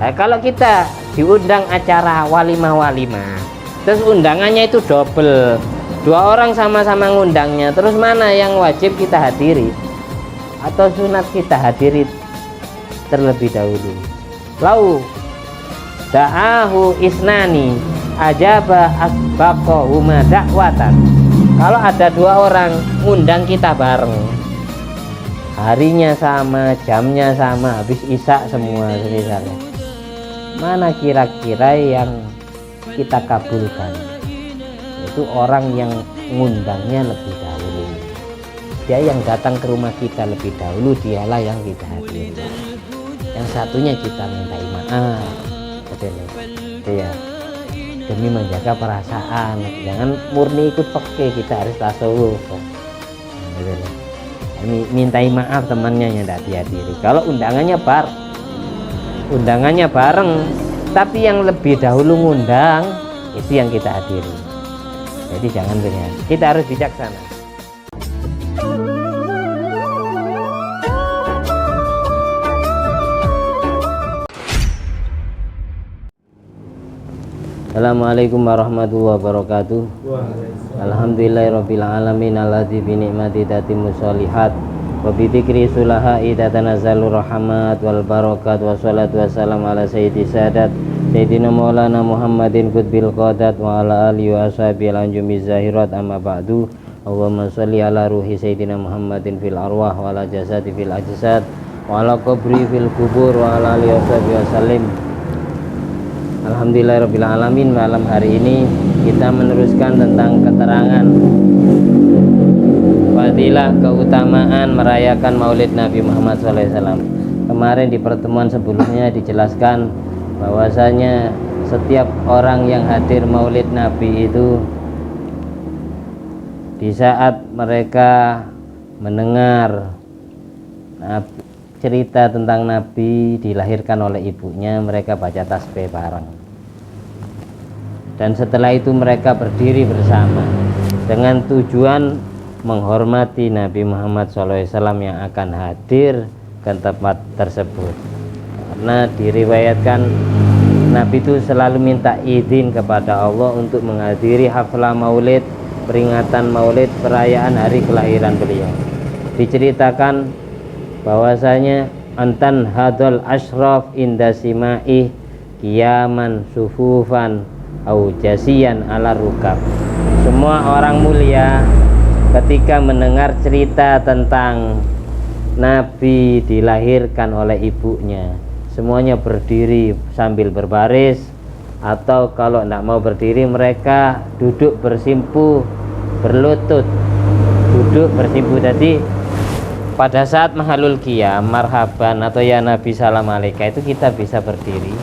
Nah, kalau kita diundang acara walimah-walimah, terus undangannya itu double, 2 orang sama-sama ngundangnya, terus mana yang wajib kita hadiri atau sunat kita hadiri terlebih dahulu? Lau da'ahu isnani ajaba asbaqahuma da'watan. Kalau ada 2 orang ngundang kita bareng, harinya sama, jamnya sama, habis isya semua misalnya, mana kira-kira yang kita kabulkan? Itu orang yang ngundangnya lebih dahulu, dia yang datang ke rumah kita lebih dahulu, dialah yang kita hadiri. Yang satunya kita mintai maaf, ya, demi menjaga perasaan. Jangan murni ikut pakai, kita harus tasawuf. Mintai maaf temannya yang tidak dihadiri. Kalau undangannya bareng, tapi yang lebih dahulu ngundang itu yang kita hadiri. Jadi jangan dengan, kita harus bijaksana. Assalamualaikum warahmatullahi wabarakatuh. Alhamdulillahirabbil alamin alladzi bi ni'mati tatimmu sholihat wa bi dzikri sulaha'i tatanazzalu rahmat wal barakat wa sholatu wassalam ala sayyidi sadat sayyidina maulana Muhammadin qutbil qadat wa ala alihi wa ashabihi al-anjumi zahirat amma ba'du. Allahumma sholli ala ruhi sayyidina Muhammadin fil arwah wa ala jasadi fil ajsad wa ala qabri fil kubur wa ala alihi wa sahbihi wasallim. Alhamdulillahirabbil alamin. Malam hari ini kita meneruskan tentang keterangan fadilah keutamaan merayakan Maulid Nabi Muhammad SAW. Kemarin di pertemuan sebelumnya dijelaskan bahwasanya setiap orang yang hadir Maulid Nabi itu, di saat mereka mendengar cerita tentang Nabi dilahirkan oleh ibunya, mereka baca tasbih bareng, dan setelah itu mereka berdiri bersama dengan tujuan menghormati Nabi Muhammad SAW yang akan hadir ke tempat tersebut. Karena diriwayatkan Nabi itu selalu minta izin kepada Allah untuk menghadiri haflah maulid, peringatan maulid, perayaan hari kelahiran beliau. Diceritakan bahwasanya antan hadal ashraf inda simai kiaman sufufan au jasian ala rukab. Semua orang mulia ketika mendengar cerita tentang Nabi dilahirkan oleh ibunya, semuanya berdiri sambil berbaris, atau kalau tidak mau berdiri mereka duduk bersimpu, berlutut, duduk bersimpu. Tadi pada saat mahalul qiyam, marhaban atau ya Nabi salam alaika, itu kita bisa berdiri,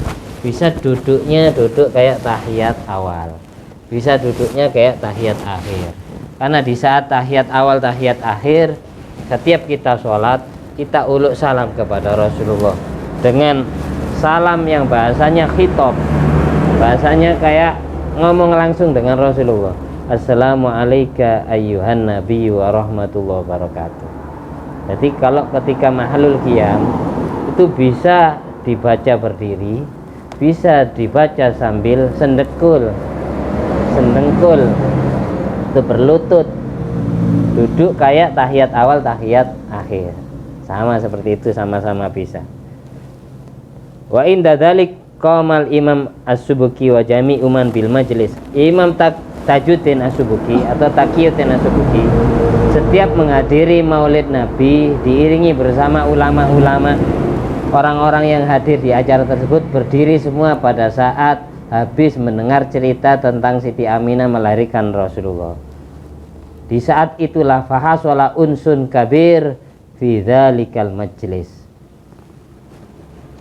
bisa duduknya duduk kayak tahiyat awal, bisa duduknya kayak tahiyat akhir. Karena di saat tahiyat awal, tahiyat akhir, setiap kita sholat, kita uluk salam kepada Rasulullah dengan salam yang bahasanya khitab, bahasanya kayak ngomong langsung dengan Rasulullah. Assalamualaikum ayyuhan nabiyyu wa rahmatullahi wabarakatuh. Jadi kalau ketika mahalul qiyam itu bisa dibaca berdiri, bisa dibaca sambil sendekul, itu berlutut, duduk kayak tahiyat awal, tahiyat akhir, sama seperti itu, sama-sama bisa. Wa inda dzalik qamal Imam As-Subuki wa jami'u man bil majlis. Imam Tajuddin As-Subuki atau Taqiyuddin As-Subuki setiap menghadiri Maulid Nabi diiringi bersama ulama-ulama, orang-orang yang hadir di acara tersebut berdiri semua pada saat habis mendengar cerita tentang Siti Aminah melahirkan Rasulullah. Di saat itulah fahasola unsun kabir fi dzalikal majlis.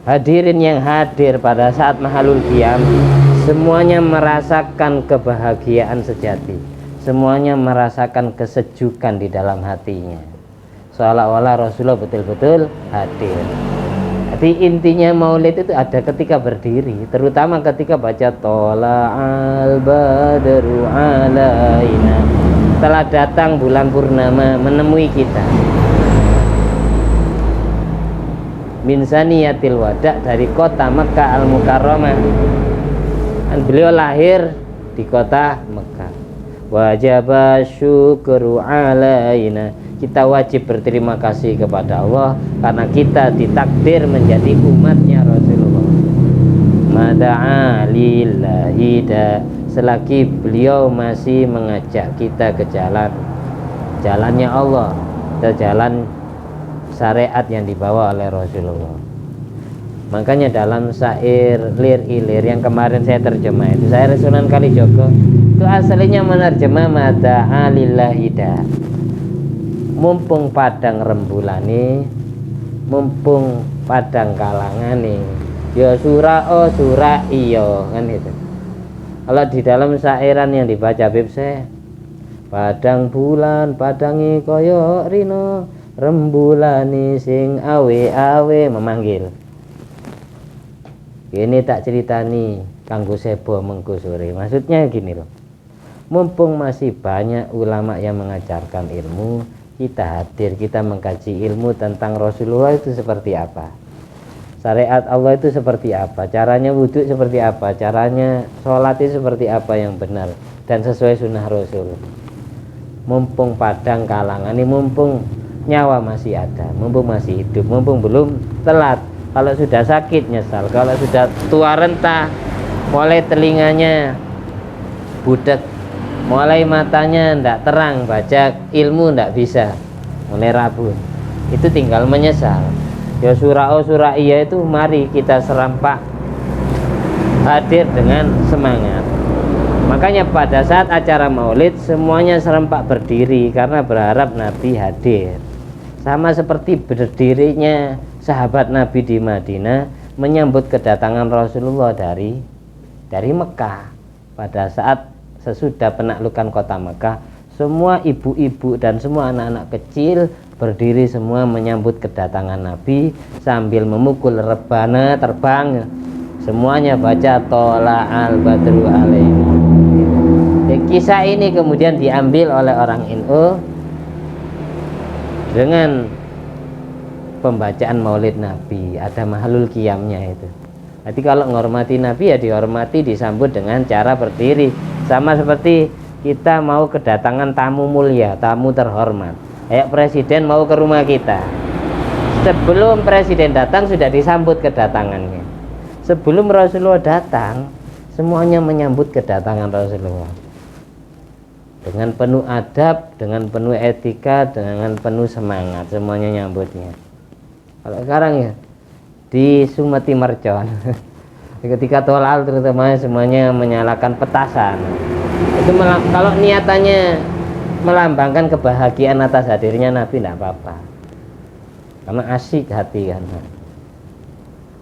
Hadirin yang hadir pada saat mahalul qiyam semuanya merasakan kebahagiaan sejati, semuanya merasakan kesejukan di dalam hatinya, seolah-olah Rasulullah betul-betul hadir. Jadi intinya maulid itu ada ketika berdiri, terutama ketika baca tola'al badru alaina, telah datang bulan purnama menemui kita. min saniyatil wada, dari kota Mekah al-Mukarramah. Dan beliau lahir di kota Mekah. Wajib syukru alaina, kita wajib berterima kasih kepada Allah karena kita ditakdir menjadi umatnya Rasulullah. Mada'a lillahi da, selagi beliau masih mengajak kita ke jalannya Allah, ke jalan syariat yang dibawa oleh Rasulullah. Makanya dalam syair Lir Ilir yang kemarin saya terjemah itu, syair Sunan Kalijogo itu aslinya menerjemah mada'a lillahi da, mumpung padang rembulane, mumpung padang kalangane, ya surah surah iyo, kan itu. Kalau di dalam syairan yang dibaca Bib saya, padang bulan padangi koyo rino, rembulani sing awe memanggil. Ini tak ceritani kanggo sebo mengko sore. Maksudnya gini loh, mumpung masih banyak ulama yang mengajarkan ilmu, kita hadir, kita mengkaji ilmu tentang Rasulullah itu seperti apa, syariat Allah itu seperti apa, caranya wudhu seperti apa, caranya sholat itu seperti apa yang benar dan sesuai sunnah Rasul. Mumpung padang kalangan ini, mumpung nyawa masih ada, mumpung masih hidup, mumpung belum telat. Kalau sudah sakit nyesal, kalau sudah tua renta, mulai telinganya budek, mulai matanya ndak terang, baca ilmu ndak bisa, mulai rabun, itu tinggal menyesal. Ya surah iya itu mari kita serampak hadir dengan semangat. Makanya pada saat acara maulid semuanya serempak berdiri karena berharap Nabi hadir. Sama seperti berdirinya sahabat Nabi di Madinah menyambut kedatangan Rasulullah dari Mekah. Pada saat sesudah penaklukan kota Mekah, semua ibu-ibu dan semua anak-anak kecil berdiri semua menyambut kedatangan Nabi sambil memukul rebana terbang. Semuanya baca tola al badru alaina. Kisah ini kemudian diambil oleh orang NU dengan pembacaan maulid Nabi, ada mahlul qiyamnya itu. Jadi kalau menghormati Nabi ya dihormati, disambut dengan cara berdiri. Sama seperti kita mau kedatangan tamu mulia, tamu terhormat. Kayak presiden mau ke rumah kita, sebelum presiden datang sudah disambut kedatangannya. Sebelum Rasulullah datang, semuanya menyambut kedatangan Rasulullah dengan penuh adab, dengan penuh etika, dengan penuh semangat, semuanya nyambutnya. Kalau sekarang ya di Sumati Mercon ketika tolal terutama semuanya menyalakan petasan. Itu kalau niatannya melambangkan kebahagiaan atas hadirnya Nabi tidak apa-apa, karena asyik hati kan.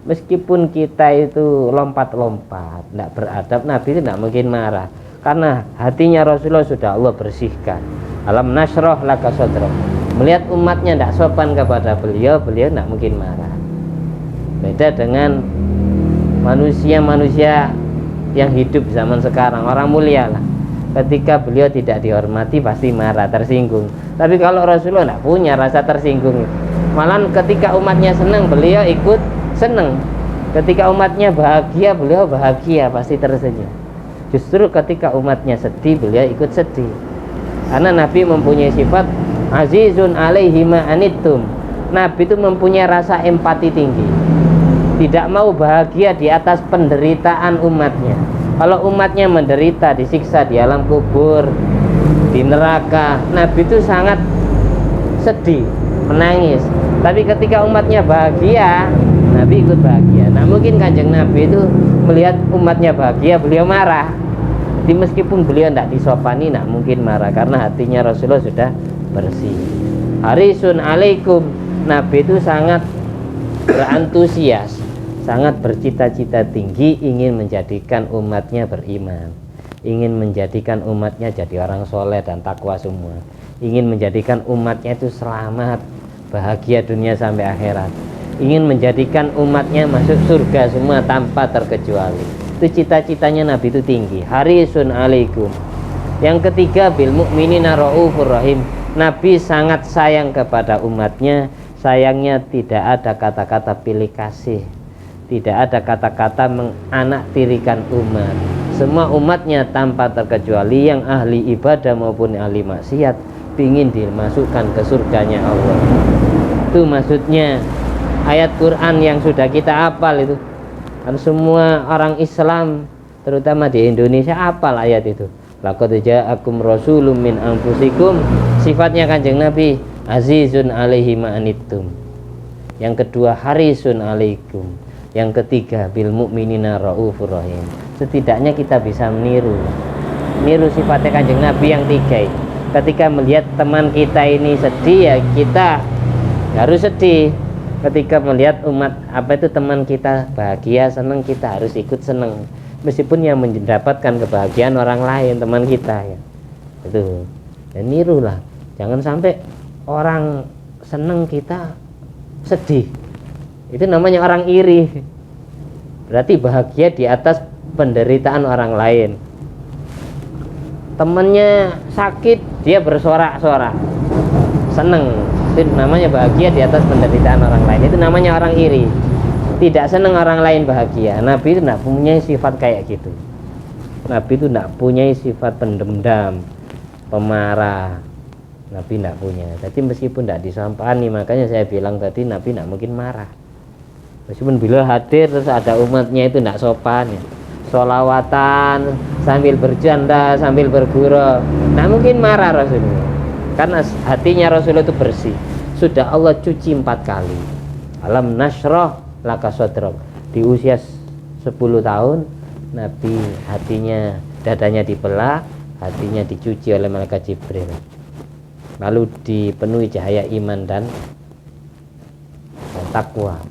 Meskipun kita itu lompat-lompat, tidak beradab, Nabi itu tidak mungkin marah karena hatinya Rasulullah sudah Allah bersihkan. Alam nasroh laka sodroh. Melihat umatnya tidak sopan kepada beliau tidak mungkin marah. Beda dengan manusia-manusia yang hidup zaman sekarang, orang mulia lah. Ketika beliau tidak dihormati pasti marah, tersinggung. Tapi kalau Rasulullah tidak punya rasa tersinggung. Malah ketika umatnya senang, beliau ikut senang. Ketika umatnya bahagia, beliau bahagia, pasti tersenyum. Justru ketika umatnya sedih, beliau ikut sedih. Karena Nabi mempunyai sifat azizun alaihi ma anittum. Nabi itu mempunyai rasa empati tinggi, tidak mau bahagia di atas penderitaan umatnya. Kalau umatnya menderita, disiksa di alam kubur, di neraka, Nabi itu sangat sedih, menangis. Tapi ketika umatnya bahagia, Nabi ikut bahagia. Nah mungkin Kanjeng Nabi itu melihat umatnya bahagia, beliau marah. Jadi meskipun beliau tidak disopani, tidak mungkin marah karena hatinya Rasulullah sudah bersih. Harisun alaikum. Nabi itu sangat berantusias, sangat bercita-cita tinggi ingin menjadikan umatnya beriman, ingin menjadikan umatnya jadi orang soleh dan takwa semua, ingin menjadikan umatnya itu selamat, bahagia dunia sampai akhirat, ingin menjadikan umatnya masuk surga semua tanpa terkecuali. Itu cita-citanya Nabi itu tinggi. Harisun alaikum. Yang ketiga, bil mu'minina raufur rahim. Nabi sangat sayang kepada umatnya, sayangnya tidak ada kata-kata pilih kasih, tidak ada kata-kata menganaktirikan umat. Semua umatnya tanpa terkecuali yang ahli ibadah maupun ahli maksiat ingin dimasukkan ke surganya Allah. Itu maksudnya ayat Quran yang sudah kita hafal itu. Kan semua orang Islam terutama di Indonesia hafal ayat itu. Laqad ja'akum rasulun min anfusikum. Sifatnya Kanjeng Nabi azizun alaihi ma'anittum. Yang kedua harisun alaikum. Yang ketiga bil mu'minina raufur rahim. Setidaknya kita bisa meniru sifatnya Kanjeng Nabi yang tiga. Ketika melihat teman kita ini sedih, ya kita harus sedih. Ketika melihat teman kita bahagia, senang, kita harus ikut senang. Meskipun yang mendapatkan kebahagiaan orang lain, teman kita ya. Itu. Dan nirulah. Jangan sampai orang senang kita sedih. Itu namanya orang iri. Berarti bahagia di atas penderitaan orang lain. Temannya sakit, dia bersorak-sorak, seneng. Itu namanya bahagia di atas penderitaan orang lain. Itu namanya orang iri. Tidak senang orang lain bahagia. Nabi itu tidak punya sifat kayak gitu. Nabi itu tidak punya sifat pendendam, pemarah. Nabi tidak punya. Jadi meskipun tidak disampani, makanya saya bilang tadi Nabi tidak mungkin marah. Meskipun bila hadir terus ada umatnya itu tidak sopan ya. Sholawatan sambil bercanda, sambil bergurau, tidak mungkin marah Rasulullah. Karena hatinya Rasulullah itu bersih. Sudah Allah cuci 4 kali. Alam nasroh laka sodrok. Di usia 10 tahun Nabi hatinya, dadanya dibelah, hatinya dicuci oleh malaikat Jibril, lalu dipenuhi cahaya iman dan takwa.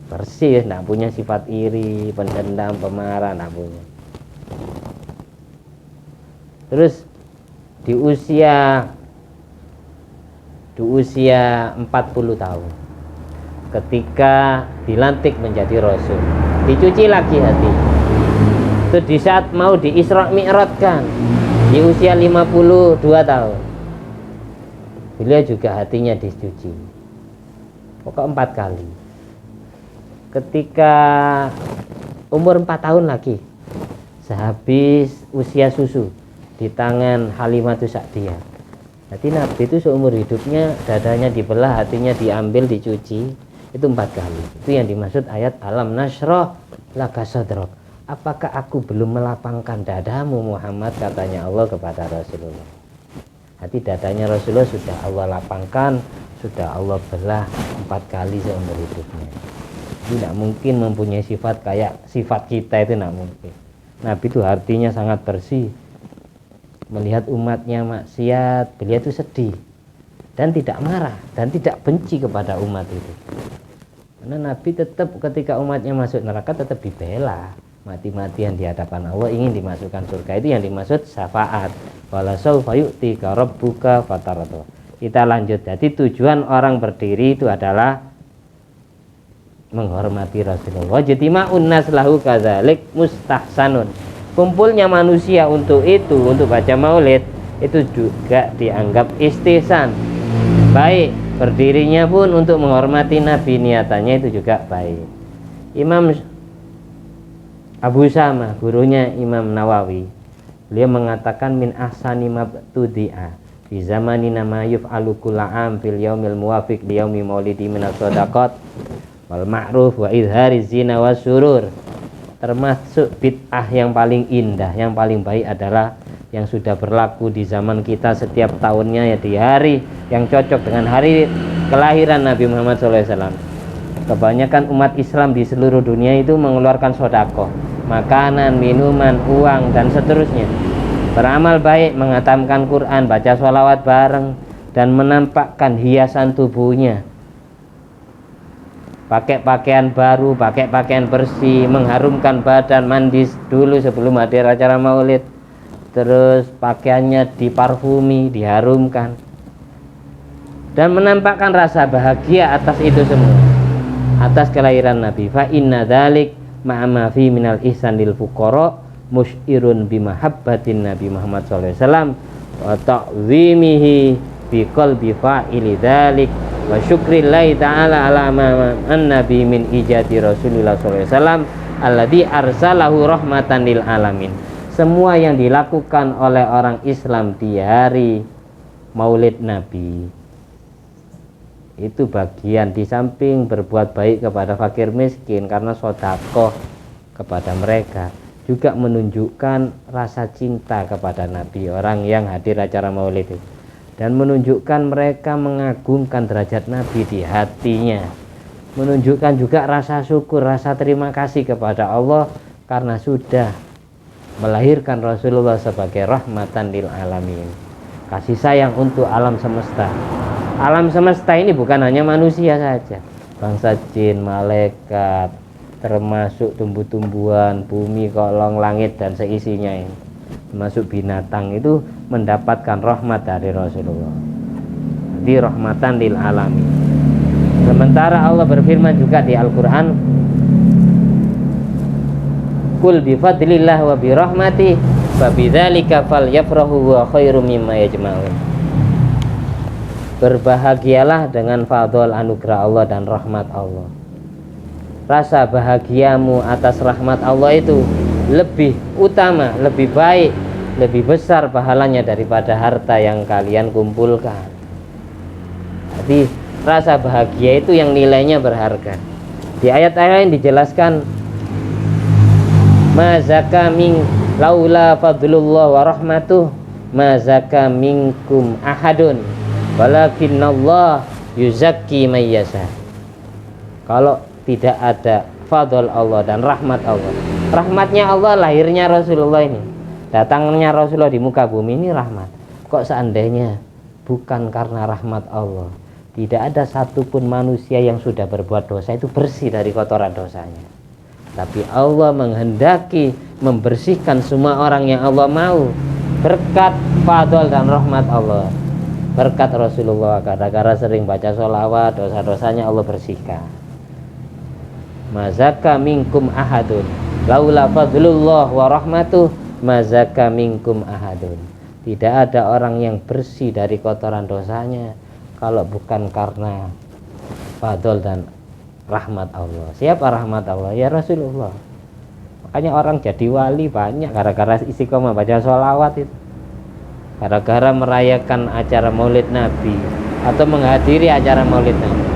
Bersih, tidak punya sifat iri, pendendam, pemarah, tidak punya. Terus di usia 40 tahun ketika dilantik menjadi Rasul, dicuci lagi hati. Itu di saat mau di Isra Mi'rajkan di usia 52 tahun, beliau juga hatinya dicuci. Pokok 4 kali. Ketika umur 4 tahun lagi, sehabis usia susu di tangan Halimatus Sa'diyah. Jadi Nabi itu seumur hidupnya dadanya dibelah, hatinya diambil, dicuci, itu 4 kali. Itu yang dimaksud ayat alam nasroh laka sadrok. Apakah aku belum melapangkan dadamu Muhammad, katanya Allah kepada Rasulullah. Hati dadanya Rasulullah sudah Allah lapangkan, sudah Allah belah 4 kali seumur hidupnya. Tidak mungkin mempunyai sifat kayak sifat kita, itu tidak mungkin. Nabi itu hatinya sangat bersih. Melihat umatnya maksiat, beliau itu sedih dan tidak marah dan tidak benci kepada umat itu. Karena Nabi tetap ketika umatnya masuk neraka tetap dibela, mati-matian di hadapan Allah, ingin dimasukkan surga. Itu yang dimaksud syafaat. Wala saufa yu'tika rabbuka fatarda. Kita lanjut. Jadi tujuan orang berdiri itu adalah menghormati Rasulullah. Jatima'un nas lahu kadzalik mustahsanun. Kumpulnya manusia untuk itu, untuk baca maulid, itu juga dianggap istihsan, baik. Berdirinya pun untuk menghormati Nabi, niatannya itu juga baik. Imam Abu Sama, gurunya Imam Nawawi, beliau mengatakan min ahsani mabtudi'a di zamanina ma yuf'alu kulla'am fil yaumil muwafiq li yaumi maulidi minas shadaqat wal ma'ruf wa izhariz zina wasyurur. Termasuk bid'ah yang paling indah, yang paling baik adalah yang sudah berlaku di zaman kita setiap tahunnya, ya di hari yang cocok dengan hari kelahiran Nabi Muhammad SAW. Kebanyakan umat Islam di seluruh dunia itu mengeluarkan sedekah, makanan, minuman, uang, dan seterusnya. Beramal baik, menghatamkan Quran, baca sholawat bareng, dan menampakkan hiasan tubuhnya. Pakai pakaian baru, pakai pakaian bersih, mengharumkan badan, mandi dulu sebelum hadir acara maulid. Terus pakaiannya diparfumi, diharumkan, dan menampakkan rasa bahagia atas itu semua, atas kelahiran Nabi. Fa inna dzalik ma'ama fi minal ihsan lil fuqara musyirun bimahabbatin Nabi Muhammad SAW wa ta'zimihi bi qalbi fa'ili dzalik wa syukrillahi ta'ala ala an-nabi min ijadi Rasulullah sallallahu alaihi wasallam alladzi arsalahu rahmatan lil alamin. Semua yang dilakukan oleh orang Islam di hari Maulid Nabi itu bagian di samping berbuat baik kepada fakir miskin karena sedekah kepada mereka, juga menunjukkan rasa cinta kepada Nabi, orang yang hadir acara Maulid itu, dan menunjukkan mereka mengagungkan derajat Nabi di hatinya, menunjukkan juga rasa syukur, rasa terima kasih kepada Allah karena sudah melahirkan Rasulullah sebagai rahmatan lil alamin, kasih sayang untuk alam semesta. Alam semesta ini bukan hanya manusia saja, bangsa jin, malaikat, termasuk tumbuh-tumbuhan, bumi, kolong, langit dan seisinya ini, termasuk binatang itu mendapatkan rahmat dari Rasulullah. Jadi rahmatan lil alamin. Sementara Allah berfirman juga di Al-Quran, Qul bifadlillah wa birahmatih fabidzalika falyafrahu wa khairum mimma yajma'un. Berbahagialah dengan fadl anugerah Allah dan rahmat Allah. Rasa bahagiamu atas rahmat Allah itu lebih utama, lebih baik, lebih besar pahalanya daripada harta yang kalian kumpulkan. Jadi rasa bahagia itu yang nilainya berharga. Di ayat-ayat lain dijelaskan, ma zaka min laula fadlullah wa rahmatuh ma zaka minkum ahadun walakinnallah yuzakki may yasha. Kalau tidak ada fadl Allah dan rahmat Allah, rahmatnya Allah, lahirnya Rasulullah ini, datangnya Rasulullah di muka bumi ini rahmat. Kok seandainya bukan karena rahmat Allah, tidak ada satupun manusia yang sudah berbuat dosa itu bersih dari kotoran dosanya. Tapi Allah menghendaki membersihkan semua orang yang Allah mau berkat fadl dan rahmat Allah. Berkat Rasulullah, gara-gara sering baca sholawat, dosa-dosanya Allah bersihkan. Mazaka minkum ahadun laula fadlullah wa rahmatuh mazaka minkum ahadun. Tidak ada orang yang bersih dari kotoran dosanya kalau bukan karena fadl dan rahmat Allah. Siapa rahmat Allah? Ya Rasulullah. Makanya orang jadi wali banyak gara-gara istiqomah baca sholawat itu, gara-gara merayakan acara Maulid Nabi atau menghadiri acara Maulid Nabi.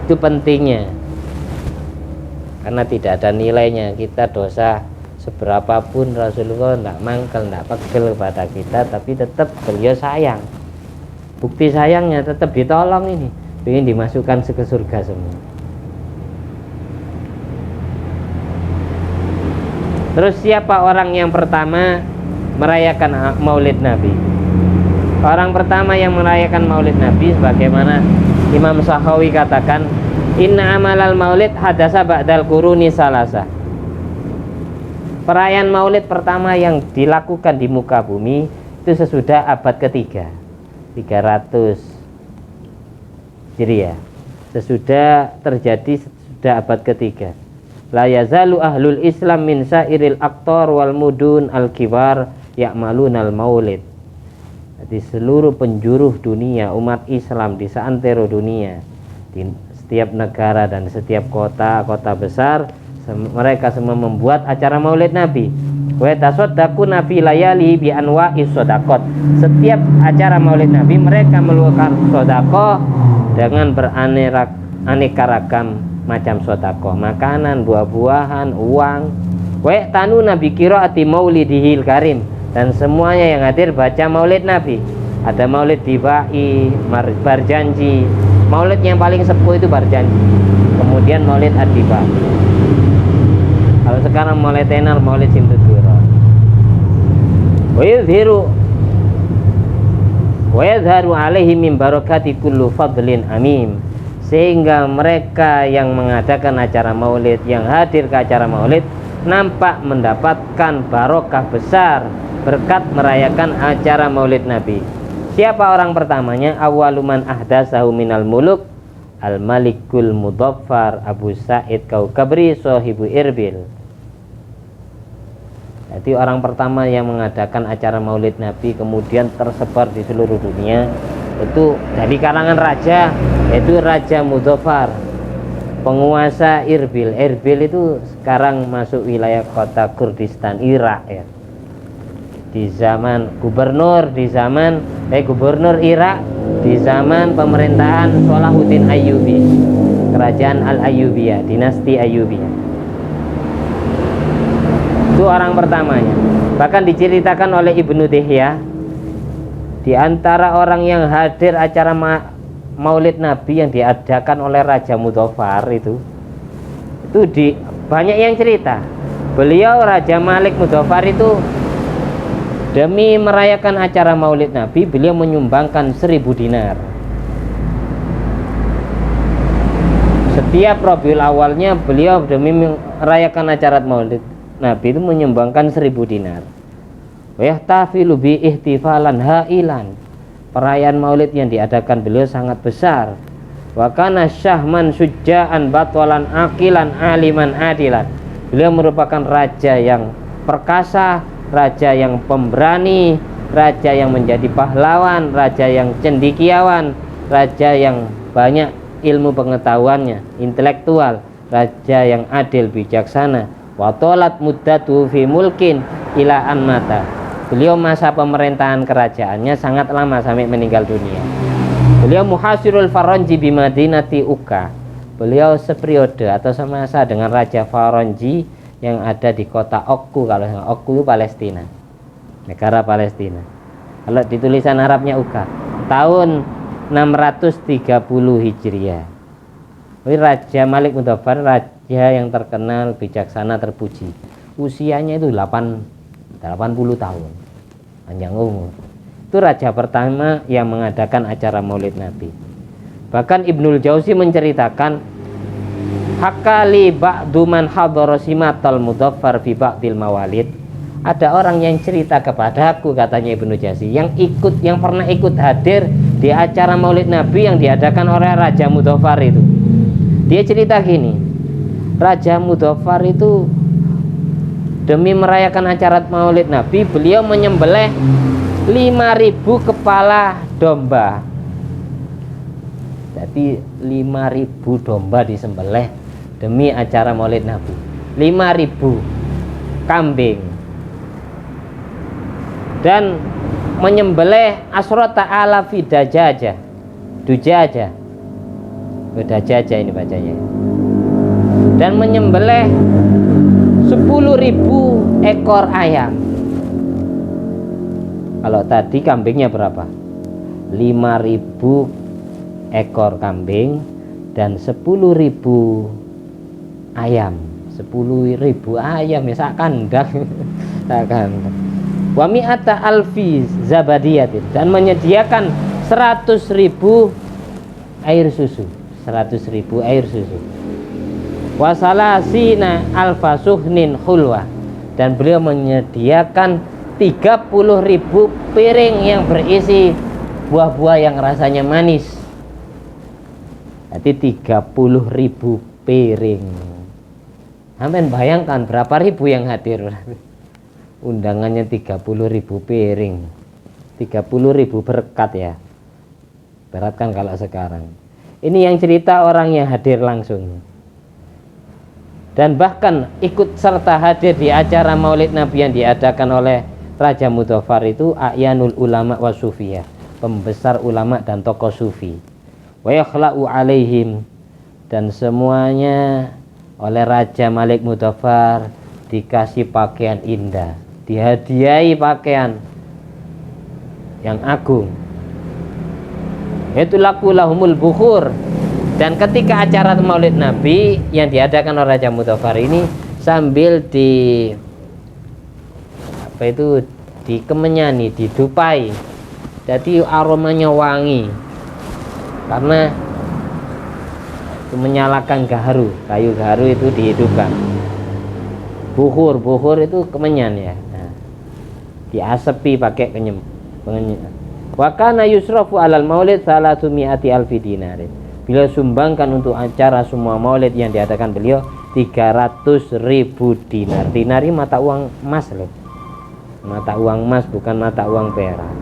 Itu pentingnya, karena tidak ada nilainya. Kita dosa seberapapun Rasulullah tidak mangkel, tidak pegel pada kita, tapi tetap beliau sayang. Bukti sayangnya tetap ditolong ini, ingin dimasukkan ke surga semua. Terus siapa orang yang pertama merayakan Maulid Nabi? Orang pertama yang merayakan Maulid Nabi, sebagaimana Imam Sakhawi katakan, inna amalal maulid hadasa ba'dal quruni salasa. Perayaan Maulid pertama yang dilakukan di muka bumi itu sesudah abad ketiga, 300 Hijriah. Sesudah terjadi sesudah abad ketiga. La yazalu ahlul Islam min sairil aqtar wal mudun al kibar ya'malunal maulid. Di seluruh penjuru dunia, umat Islam di seantero dunia, di setiap negara dan setiap kota besar, mereka semua membuat acara Maulid Nabi. Wa tasaddaquna fi layali bi anwa'is shadaqat. Setiap acara Maulid Nabi mereka melakukan sedekah dengan beraneka ragam macam sedekah, makanan, buah-buahan, uang. Wa tanu nabi qiraati maulidihil karim, dan semuanya yang hadir baca Maulid Nabi. Ada Maulid Dibai, Barjanji. Maulid yang paling sepuh itu Barjanji. Kemudian Maulid Ad-Dibai. Kalau sekarang Maulid Tenar, Maulid Simtudura. Wa yadharu alaihi min barakati kullu fadlin amim. Sehingga mereka yang mengadakan acara Maulid, yang hadir ke acara Maulid, nampak mendapatkan barokah besar berkat merayakan acara Maulid Nabi. Siapa orang pertamanya? Awaluman ahdasahu minal muluk al-malikul mudaffar Abu Sa'id Kaukabri sahibu Irbil. Jadi orang pertama yang mengadakan acara Maulid Nabi kemudian tersebar di seluruh dunia itu dari kalangan raja, yaitu Raja Mudhafar, penguasa Irbil. Irbil itu sekarang masuk wilayah kota Kurdistan, Irak ya. Di zaman gubernur Irak di zaman pemerintahan Salahuddin Ayyubi, kerajaan Al-Ayyubiyah, dinasti Ayyubiyah. Itu orang pertamanya. Bahkan diceritakan oleh Ibnu Dihyah, di antara orang yang hadir acara Maulid Nabi yang diadakan oleh Raja Mudhafar itu banyak yang cerita. Beliau Raja Malik Mudhafar itu demi merayakan acara Maulid Nabi, beliau menyumbangkan 1000 dinar. Setiap Rabiul Awalnya beliau demi merayakan acara Maulid Nabi itu menyumbangkan 1000 dinar. Wa yahtafilu bi ihtifalan hailan. Perayaan Maulid yang diadakan beliau sangat besar. Wa kana syahman sujja'an batwalan aqilan aliman adilan. Beliau merupakan raja yang perkasa, raja yang pemberani, raja yang menjadi pahlawan, raja yang cendekiawan, raja yang banyak ilmu pengetahuannya, intelektual, raja yang adil bijaksana. Wa talat muddatu fi mulkin ila an mata. Beliau masa pemerintahan kerajaannya sangat lama sampai meninggal dunia. Beliau muhasirul Faranji bi Madinati Uka. Beliau seperiode atau semasa dengan Raja Faranji yang ada di kota Okku. Kalau Okku itu Palestina, negara Palestina. Kalau di tulisan Arabnya Uka, tahun 630 Hijriah. Ini Raja Malik Mudhafar, raja yang terkenal, bijaksana, terpuji. Usianya itu 80 tahun, panjang umur. Itu raja pertama yang mengadakan acara Maulid Nabi. Bahkan Ibnul Jauzi menceritakan, hakali ba'du man hadhara simatal Mudhafar fi ba'dil mawalid. Ada orang yang cerita kepadaku, katanya Ibnu Jauzi, yang pernah ikut hadir di acara Maulid Nabi yang diadakan oleh Raja Mudhafar itu. Dia cerita gini, Raja Mudhafar itu demi merayakan acara Maulid Nabi, beliau menyembelih 5.000 kepala domba. Jadi 5.000 domba disembelih demi acara Maulid Nabi. 5.000 kambing. Dan menyembelih asrota ala fidajaja. Dujaja. Dujaja ini bacanya. Dan menyembelih 10.000 ekor ayam. Kalau tadi kambingnya berapa? 5.000 ekor kambing dan 10.000 ayam. 10.000 ayam ya sak kandang. Sak kandang. Wa mi'ata alfi zabadiyatin, dan menyediakan 100.000 air susu. 100.000 air susu. Wa salasina alfa suhnin khulwa, dan beliau menyediakan 30.000 piring yang berisi buah-buah yang rasanya manis. Jadi 30.000 piring. Sampai bayangkan berapa ribu yang hadir. Undangannya 30.000 piring. 30.000 berkat ya. Berat kan kalau sekarang. Ini yang cerita orang yang hadir langsung. Dan bahkan ikut serta hadir di acara Maulid Nabi yang diadakan oleh Raja Mudhafar itu a'yanul ulama wa sufiyah, pembesar ulama dan tokoh sufi. Wa yakhla'u alaihim, dan semuanya oleh Raja Malik Mudhafar dikasih pakaian indah, dihadiahi pakaian yang agung. Itu lahumul bukhur. Dan ketika acara Maulid Nabi yang diadakan oleh Raja Mudhafar ini sambil dikemenyani, didupai, jadi aromanya wangi karena itu menyalakan gaharu, kayu gaharu itu dihidupkan. Bukhur itu kemenyan ya, nah, diasepi pakai pengenyan. Wa kana yusrafu alal maulid 300 alfi dinarin. Beliau sumbangkan untuk acara semua maulid yang diadakan beliau 300.000 dinar. Dinar ini mata uang emas loh. Mata uang emas, bukan mata uang perak.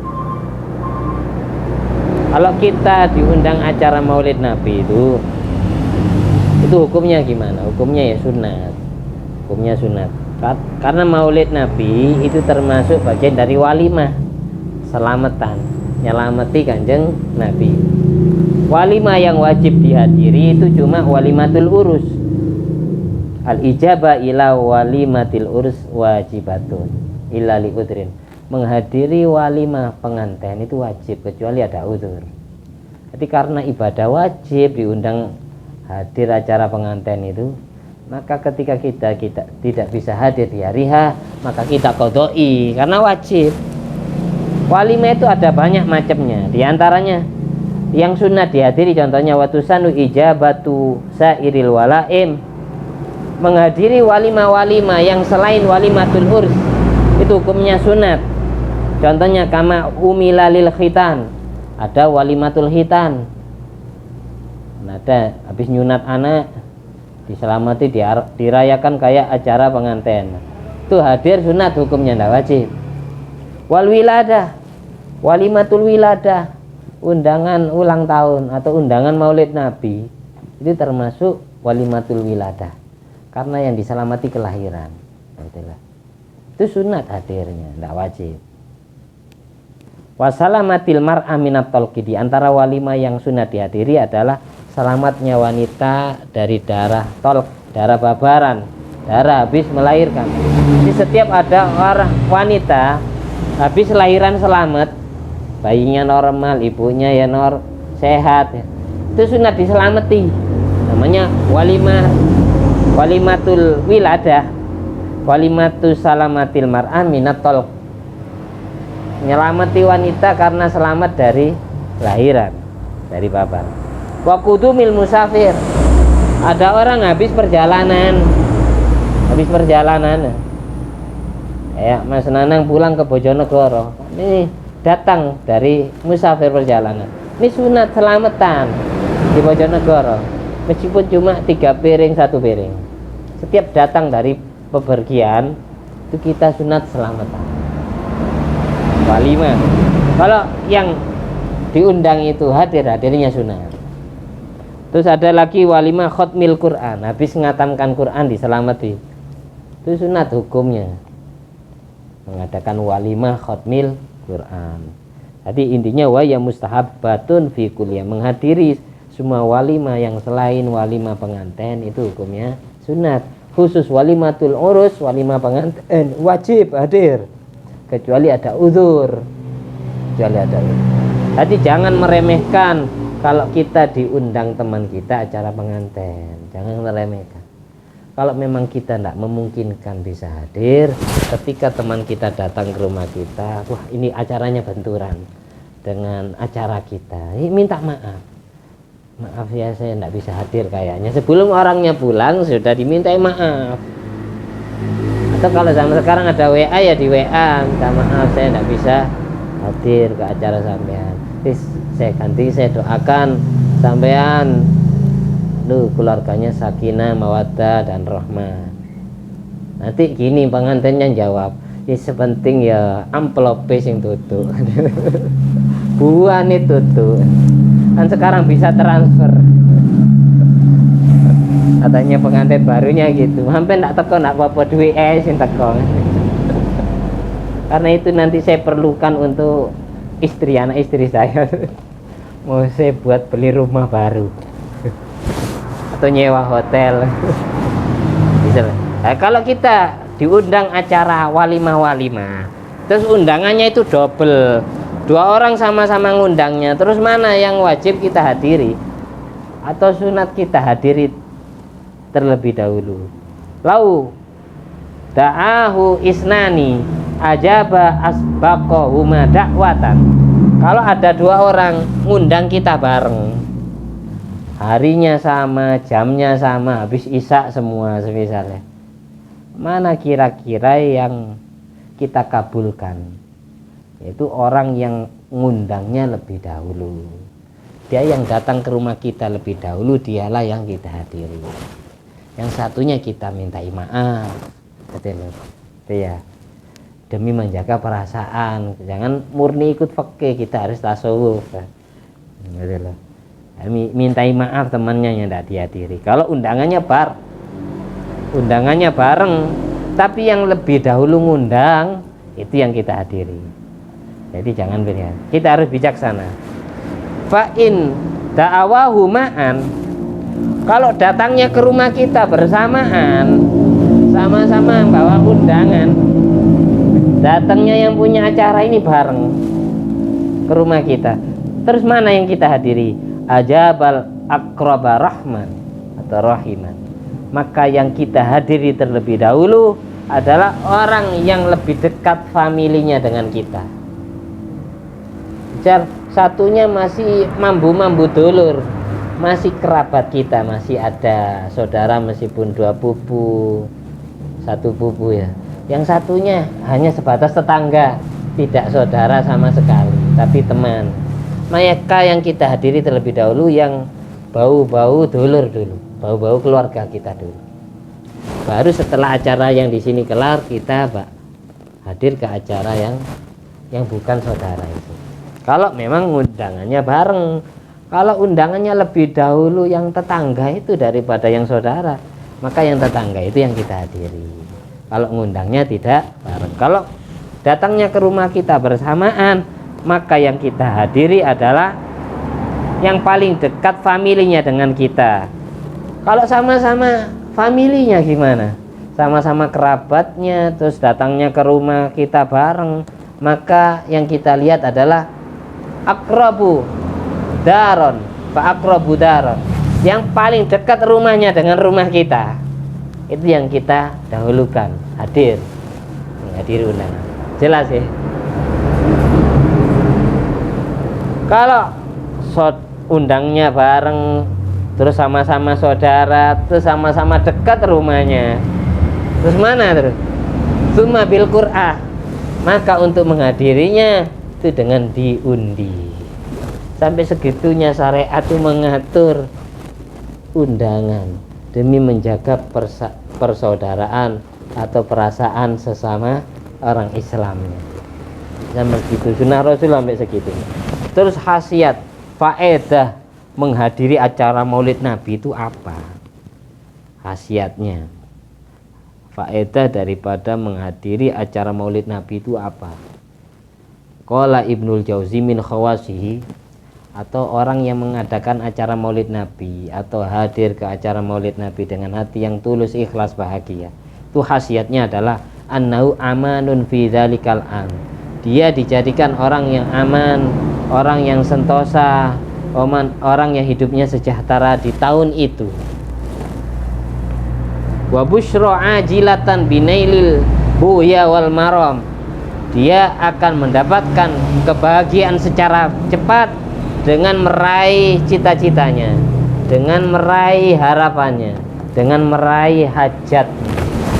Kalau kita diundang acara maulid Nabi itu hukumnya gimana? Hukumnya ya sunat. Hukumnya sunat. Karena maulid Nabi itu termasuk bagian dari walimah, selamatan, nyelamati kanjeng Nabi. Walimah yang wajib dihadiri itu cuma walimatul urus. Al ijabah ila walimatil urus wajibatun illa li udrin. Menghadiri walimah pengantin itu wajib kecuali ada udzur. Jadi karena ibadah wajib diundang hadir acara pengantin itu, maka ketika kita tidak bisa hadir di hari H, maka kita qodoi karena wajib. Walimah itu ada banyak macamnya. Di antaranya yang sunnah dihadiri, contohnya watusanu ijabatu sairil walaim, menghadiri walimah-walimah yang selain walimatul urs itu hukumnya sunat. Contohnya kama umilalil khitan, ada walimatul khitan, ada habis nyunat anak diselamati, dirayakan kayak acara pengantin, itu hadir sunat, hukumnya tidak wajib. Wal wiladah, walimatul wiladah, undangan ulang tahun atau undangan maulid Nabi itu termasuk walimatul wiladah karena yang diselamati kelahiran, itu sunat hadirnya, tidak wajib. Wasalamatil mar'a minat talqi, di antara walimah yang sunat dihadiri adalah selamatnya wanita dari darah tolk, darah babaran, darah habis melahirkan. Jadi setiap ada orang wanita habis lahiran selamat, bayinya normal, ibunya ya sehat, itu sunat diselamati, namanya walimah, walimatul wiladah, walimatul salamatil mar'a minat talq, menyelamati wanita karena selamat dari lahiran, dari babar. Wa qudumil musafir, ada orang habis perjalanan kayak Mas Nanang pulang ke Bojonegoro, ini datang dari musafir perjalanan, ini sunat selamatan di Bojonegoro meskipun cuma 3 piring 1 piring. Setiap datang dari pepergian itu kita sunat selamatan walimah. Kalau yang diundang itu hadirnya sunat. Terus ada lagi walimah khotmil Quran, habis ngatamkan Quran diselamati, itu sunat hukumnya, mengadakan walimah khotmil Quran. Jadi intinya wa ya mustahabbatun fi kulliyah, menghadiri semua walimah yang selain walimah pengantin itu hukumnya sunat. Khusus walimatul urus, walimah pengantin wajib hadir kecuali ada uzur. Jadi jangan meremehkan kalau kita diundang teman kita acara pengantin, jangan meremehkan. Kalau memang kita tidak memungkinkan bisa hadir, ketika teman kita datang ke rumah kita, wah ini acaranya benturan dengan acara kita, minta maaf ya saya tidak bisa hadir kayaknya, sebelum orangnya pulang sudah dimintai maaf. Atau kalau zaman sekarang ada WA ya di WA, minta maaf saya tidak bisa hadir ke acara sampean, saya doakan sampean keluarganya sakinah mawaddah dan rahmah. Nanti gini pengantinnya jawab, ya sepenting ya amplopnya sing tutup buane tutup, kan sekarang bisa transfer. Katanya pengantin barunya gitu, hampir ndak teko ndak apa-apa duit sing teko. Karena itu nanti saya perlukan untuk anak istri saya mau saya buat beli rumah baru atau nyewa hotel. Nah, kalau kita diundang acara walimah terus undangannya itu double, 2 orang sama-sama ngundangnya, terus mana yang wajib kita hadiri atau sunat kita hadiri terlebih dahulu? Lau da'ahu isnani ajaba asbaqahuma dakwatan, kalau ada 2 orang ngundang kita bareng, harinya sama, jamnya sama, habis isya semua misalnya, mana kira-kira yang kita kabulkan? Yaitu orang yang ngundangnya lebih dahulu, dia yang datang ke rumah kita lebih dahulu, dialah yang kita hadiri. Yang satunya kita mintai maaf, betul ya, demi menjaga perasaan. Jangan murni ikut fikih, kita harus tasawuf. gitu loh. Mintai maaf temannya yang tidak dihadiri. Kalau undangannya bareng, tapi yang lebih dahulu ngundang itu yang kita hadiri. Jadi jangan pilihan. Kita harus bijaksana. Fa'in da'awahu ma'an, kalau datangnya ke rumah kita bersamaan, sama-sama bawa undangan, datangnya yang punya acara ini bareng ke rumah kita, terus mana yang kita hadiri? Ajabal akraba rahman atau rahiman, maka yang kita hadiri terlebih dahulu adalah orang yang lebih dekat familinya dengan kita. Satunya masih mambu dulur, masih kerabat kita, masih ada saudara meskipun 2 pupu, 1 pupu ya. Yang satunya hanya sebatas tetangga, tidak saudara sama sekali, tapi teman. Mereka yang kita hadiri terlebih dahulu yang bau-bau dulur dulu, bau-bau keluarga kita dulu. Baru setelah acara yang di sini kelar, kita hadir ke acara yang bukan saudara itu. Kalau memang undangannya bareng. Kalau undangannya lebih dahulu yang tetangga itu daripada yang saudara, maka yang tetangga itu yang kita hadiri. Kalau ngundangnya tidak bareng. Kalau datangnya ke rumah kita bersamaan, maka yang kita hadiri adalah yang paling dekat familinya dengan kita. Kalau sama-sama familinya gimana? Sama-sama kerabatnya, terus datangnya ke rumah kita bareng, maka yang kita lihat adalah akrabu daron, pak akrabu daron, yang paling dekat rumahnya dengan rumah kita. Itu yang kita dahulukan hadir, menghadiri undangan. Jelas ya? Kalau undangnya bareng, terus sama-sama saudara, terus sama-sama dekat rumahnya, terus mana terus? Summa bil qur'ah, maka untuk menghadirinya itu dengan diundi. Sampai segitunya syariat itu mengatur undangan demi menjaga persaudaraan atau perasaan sesama orang Islamnya. Sampai begitu, sunnah Rasul sampai segitu. Terus khasiat, faedah menghadiri acara Maulid Nabi itu apa? Khasiatnya, faedah daripada menghadiri acara Maulid Nabi itu apa? Qala Ibnul Jauzi min khawasihi, atau orang yang mengadakan acara Maulid Nabi atau hadir ke acara Maulid Nabi dengan hati yang tulus, ikhlas, bahagia, itu khasiatnya adalah annahu amanun fi dzalikal am. Dia dijadikan orang yang aman, orang yang sentosa, orang yang hidupnya sejahtera di tahun itu. Wa busyra ajilatan binailil buya wal maram, dia akan mendapatkan kebahagiaan secara cepat dengan meraih cita-citanya, dengan meraih harapannya, dengan meraih hajatnya.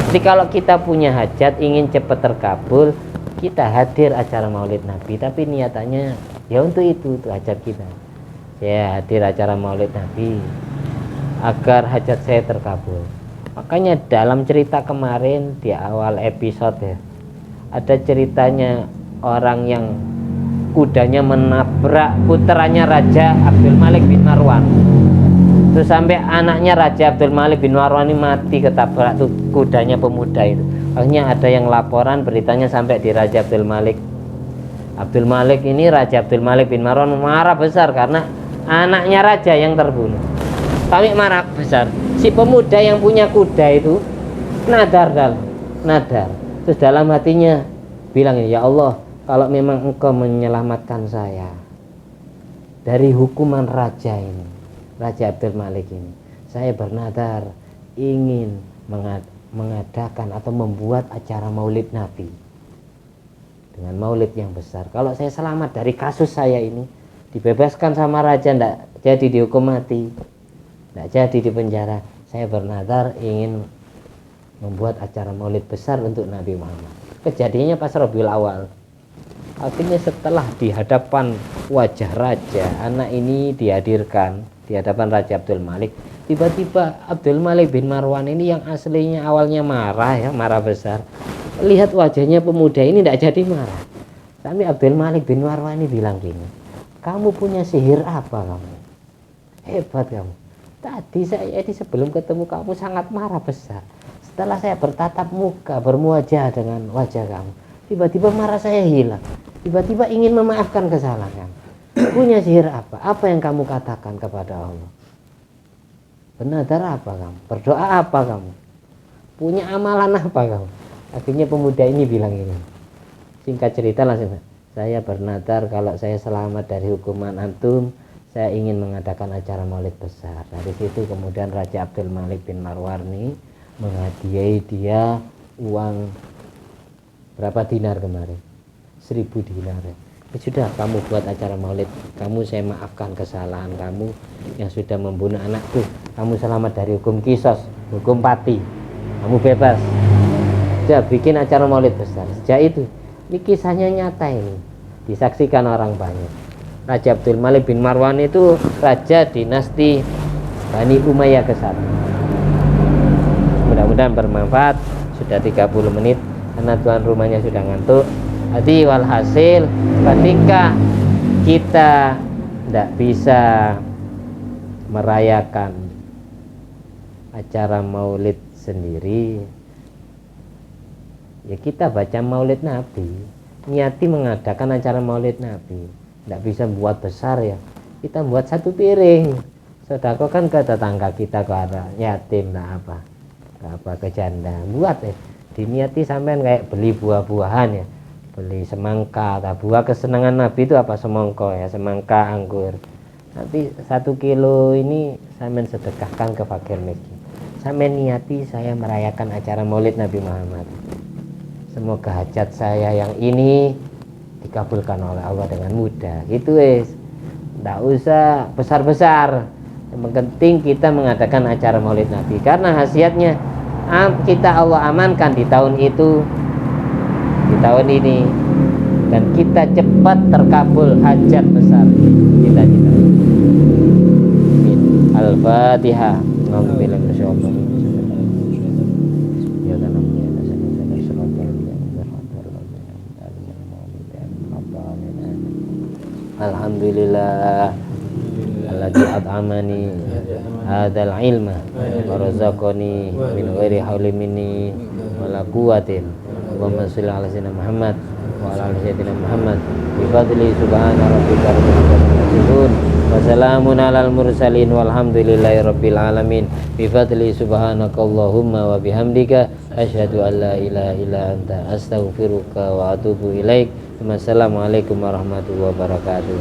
Jadi kalau kita punya hajat ingin cepat terkabul, kita hadir acara Maulid Nabi, tapi niatannya ya untuk itu hajat kita. Saya hadir acara Maulid Nabi agar hajat saya terkabul. Makanya dalam cerita kemarin di awal episode ya, ada ceritanya orang yang kudanya menabrak puteranya Raja Abdul Malik bin Marwan. Terus sampai anaknya Raja Abdul Malik bin Marwan ini mati ketabrak tuh kudanya pemuda itu. Akhirnya ada yang laporan, beritanya sampai di Raja Abdul Malik. Abdul Malik ini, Raja Abdul Malik bin Marwan marah besar karena anaknya raja yang terbunuh. Kami marah besar. Si pemuda yang punya kuda itu nadar. Terus dalam hatinya bilang, ya Allah, kalau memang engkau menyelamatkan saya dari hukuman raja ini, Raja Abdul Malik ini, saya bernadar ingin mengadakan atau membuat acara Maulid Nabi dengan maulid yang besar. Kalau saya selamat dari kasus saya ini, dibebaskan sama raja, tidak jadi dihukum mati, tidak jadi dipenjara, saya bernadar ingin membuat acara maulid besar untuk Nabi Muhammad. Kejadiannya pas Rabiul Awal. Akhirnya setelah di hadapan wajah raja, anak ini dihadirkan di hadapan Raja Abdul Malik. Tiba-tiba Abdul Malik bin Marwan ini yang aslinya awalnya marah besar, lihat wajahnya pemuda ini tidak jadi marah. Tapi Abdul Malik bin Marwan ini bilang gini, kamu punya sihir apa kamu? Hebat kamu. Tadi saya ini sebelum ketemu kamu sangat marah besar. Setelah saya bertatap muka, bermuajah dengan wajah kamu, tiba-tiba marah saya hilang. Tiba-tiba ingin memaafkan kesalahan. Punya sihir apa? Apa yang kamu katakan kepada Allah? Bernadar apa kamu? Berdoa apa kamu? Punya amalan apa kamu? Akhirnya pemuda ini bilang ini. Singkat cerita langsung, saya bernadar kalau saya selamat dari hukuman antum, saya ingin mengadakan acara maulid besar. Dari situ kemudian Raja Abdul Malik bin Marwarni menghadiahi dia uang berapa dinar kemarin? 1000 dinar. Ya sudah, kamu buat acara maulid, kamu saya maafkan kesalahan kamu yang sudah membunuh anakku, kamu selamat dari hukum kisos, hukum pati, kamu bebas. Sudah bikin acara maulid besar. Sejak itu, ini kisahnya nyata, ini disaksikan orang banyak. Raja Abdul Malik bin Marwan itu raja dinasti Bani Umayyah ke-1. Mudah-mudahan bermanfaat. Sudah 30 menit karena tuan rumahnya sudah ngantuk. Jadi walhasil, ketika kita tidak bisa merayakan acara maulid sendiri, ya kita baca maulid Nabi, niati mengadakan acara maulid Nabi. Tidak bisa buat besar ya, kita buat 1 piring, sedekahkan ke tetangga kita, ke arah yatim, ke janda, buat ya, diniati sampean kayak beli buah-buahan ya, beli semangka, buah kesenangan Nabi itu apa, semongko ya, semangka, anggur. Nanti 1 kilo ini sampean sedekahkan ke fakir miskin. Sampean niati saya merayakan acara maulid Nabi Muhammad. Semoga hajat saya yang ini dikabulkan oleh Allah dengan mudah. Itu tidak usah besar-besar. Yang penting kita mengadakan acara maulid Nabi, karena khasiatnya kita Allah amankan di tahun itu, di tahun ini, dan kita cepat terkabul hajat besar kita. Al-Fatihah. Alhamdulillah alladzi at'amani hadzal ilma wa razaqani min ghairi hauli minni wala quwwatin. Allahumma shalli ala sayyidina Muhammad wa ala ali sayyidina Muhammad bi fadli subhana rabbika rabbil izzati yasifun wa salamun alal mursalin walhamdulillahi rabbil alamin bi fadli subhanakallahumma wa bihamdika asyhadu an la ilaha illa anta astaghfiruka wa atubu ilaik. Wassalamualaikum warahmatullahi wabarakatuh.